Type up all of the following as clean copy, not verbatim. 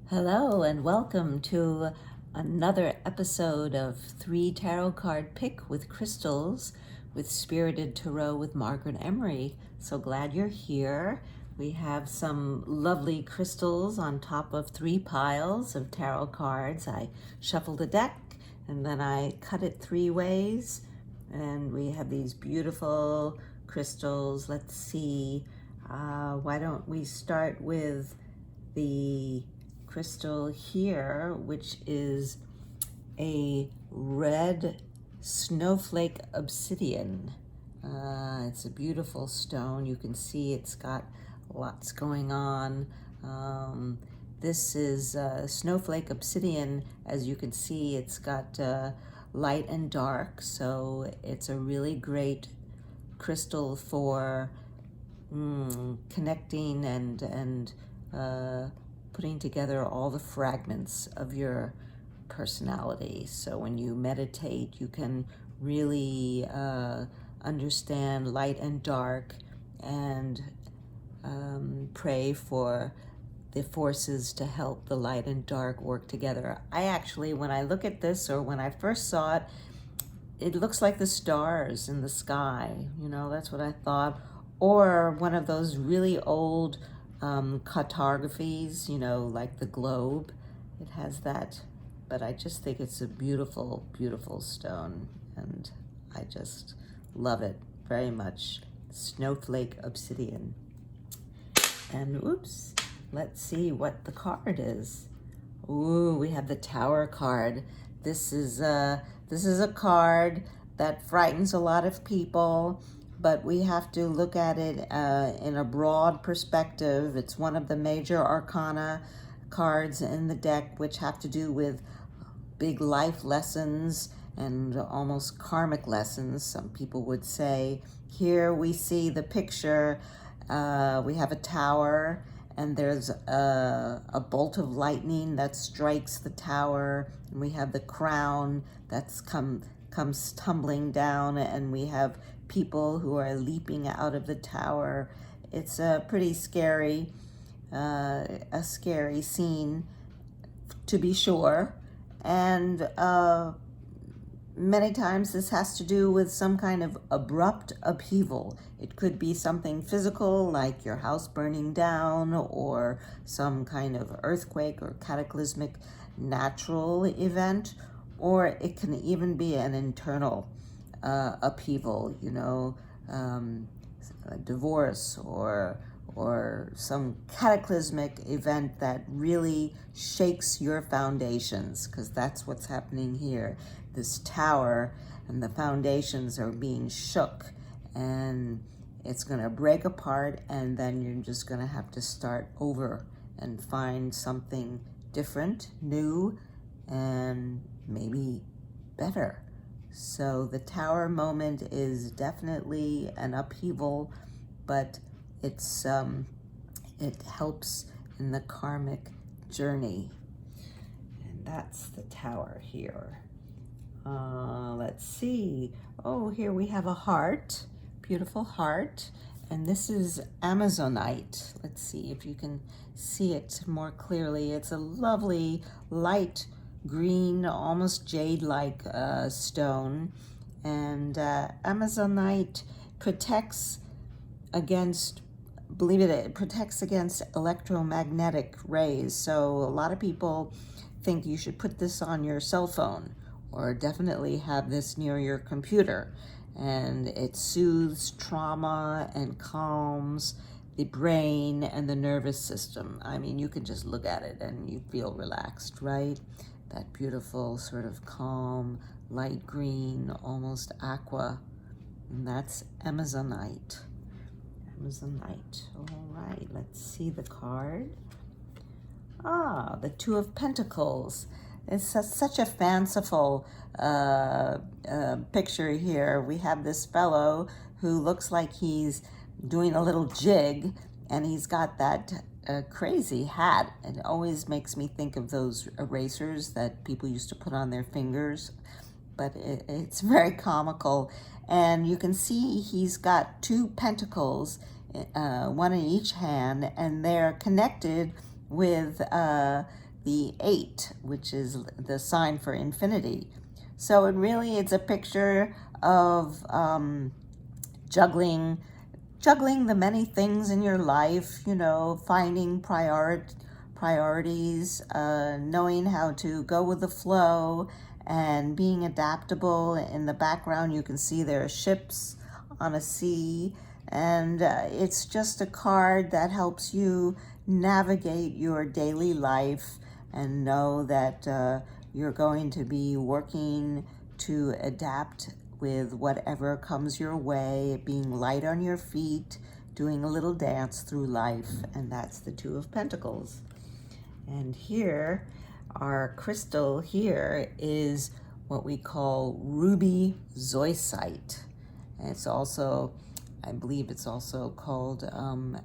Hello and welcome to another episode of 3 Tarot Card Pick with Crystals with Spirited Tarot with Margaret Emery. So glad you're here. We have some lovely crystals on top of 3 piles of tarot cards. I shuffled a deck and then I cut it 3 ways, and we have these beautiful crystals. Let's see, why don't we start with the crystal here, which is a red Snowflake Obsidian. It's a beautiful stone. You can see it's got lots going on. This is Snowflake Obsidian. As you can see, it's got light and dark, so it's a really great crystal for connecting and putting together all the fragments of your personality. So when you meditate, you can really understand light and dark and pray for the forces to help the light and dark work together. I actually, when I look at this, or when I first saw it, it looks like the stars in the sky. You know, that's what I thought. Or one of those really old cartographies, you know, like the globe. It has that, but I just think it's a beautiful, beautiful stone, and I just love it very much. Snowflake Obsidian. And oops, let's see what the card is. Ooh, we have the Tower card. This is a card that frightens a lot of people, but we have to look at it in a broad perspective. It's one of the major arcana cards in the deck, which have to do with big life lessons and almost karmic lessons, some people would say. Here we see the picture. We have a tower, and there's a bolt of lightning that strikes the tower, and we have the crown that's comes tumbling down, and we have people who are leaping out of the tower. It's a pretty scary, a scary scene, to be sure, and many times this has to do with some kind of abrupt upheaval. It could be something physical, like your house burning down, or some kind of earthquake or cataclysmic natural event, or it can even be an internal upheaval, you know, a divorce or some cataclysmic event that really shakes your foundations, because that's what's happening here. This tower and the foundations are being shook, and it's going to break apart, and then you're just going to have to start over and find something different, new, and maybe better. So the tower moment is definitely an upheaval, but it's it helps in the karmic journey. And that's the tower here. Let's see. Oh, here we have a heart, beautiful heart. And this is Amazonite. Let's see if you can see it more clearly. It's a lovely light green, almost jade-like stone. And Amazonite protects against, believe it protects against electromagnetic rays. So a lot of people think you should put this on your cell phone, or definitely have this near your computer. And it soothes trauma and calms the brain and the nervous system. I mean, you can just look at it and you feel relaxed, right? That beautiful sort of calm, light green, almost aqua. And that's Amazonite. Amazonite. All right, let's see the card. Ah, the Two of Pentacles. It's such a fanciful picture here. We have this fellow who looks like he's doing a little jig, and he's got that crazy hat. It always makes me think of those erasers that people used to put on their fingers, but it's very comical. And you can see he's got 2 pentacles, one in each hand, and they're connected with the 8, which is the sign for infinity. So it's a picture of juggling the many things in your life, finding priorities, knowing how to go with the flow, and being adaptable. In the background, you can see there are ships on a sea, and it's just a card that helps you navigate your daily life and know that you're going to be working to adapt with whatever comes your way, being light on your feet, doing a little dance through life, and that's the Two of Pentacles. And here, our crystal here is what we call ruby zoysite. And it's also, I believe it's also called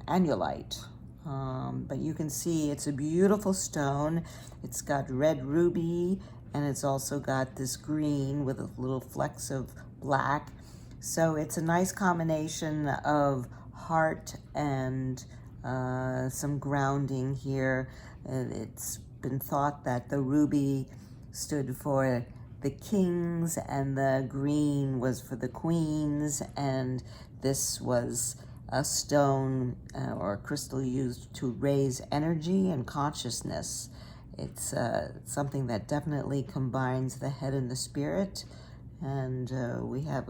annulite. But you can see it's a beautiful stone. It's got red ruby, and it's also got this green with a little flecks of black. So it's a nice combination of heart and some grounding here. It's been thought that the ruby stood for the kings and the green was for the queens, and this was a stone or a crystal used to raise energy and consciousness. It's something that definitely combines the head and the spirit, and we have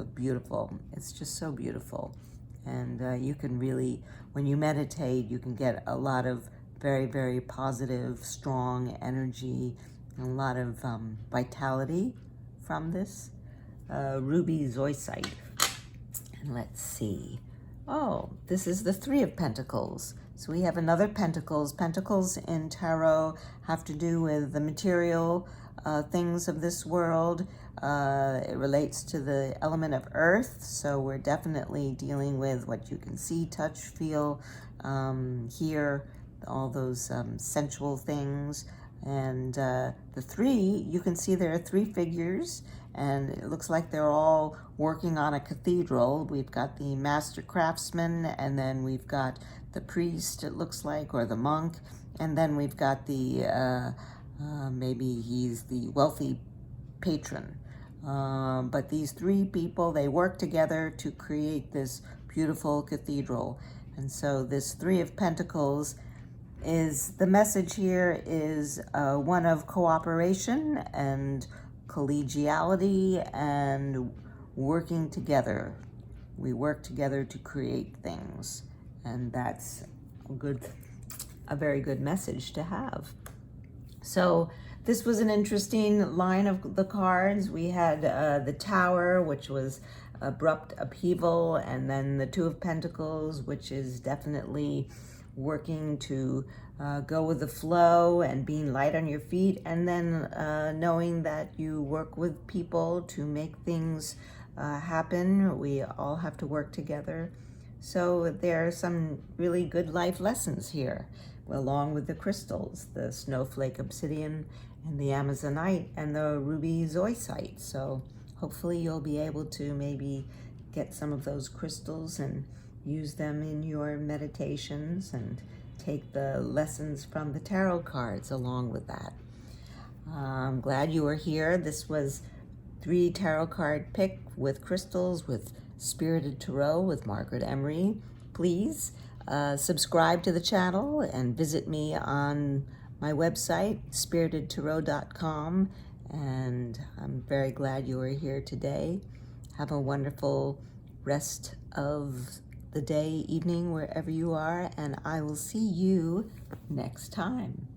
it's just so beautiful. And you can really, when you meditate, you can get a lot of very, very positive, strong energy, and a lot of vitality from this ruby zoysite. And let's see. Oh, this is the Three of Pentacles. So we have another Pentacles. Pentacles in tarot have to do with the material things of this world. It relates to the element of earth. So we're definitely dealing with what you can see, touch, feel, hear, all those sensual things. And the three, you can see there are three figures, and it looks like they're all working on a cathedral. We've got the master craftsman, and then we've got the priest, it looks like, or the monk, and then we've got the, maybe he's the wealthy patron. But these three people, they work together to create this beautiful cathedral. And so this Three of Pentacles is, the message here is one of cooperation and collegiality and working together. We work together to create things, and that's a very good message to have. So this was an interesting line of the cards. We had the Tower, which was abrupt upheaval, and then the Two of Pentacles, which is definitely working to go with the flow and being light on your feet, and then knowing that you work with people to make things happen. We all have to work together. So there are some really good life lessons here, along with the crystals, the Snowflake Obsidian and the Amazonite and the ruby zoysite. So hopefully you'll be able to maybe get some of those crystals and use them in your meditations and take the lessons from the tarot cards along with that. I'm glad you were here. This was 3 tarot card pick with crystals with Spirited Tarot with Margaret Emery. Please subscribe to the channel and visit me on my website, spiritedtarot.com. And I'm very glad you are here today. Have a wonderful rest of the day, evening, wherever you are, and I will see you next time.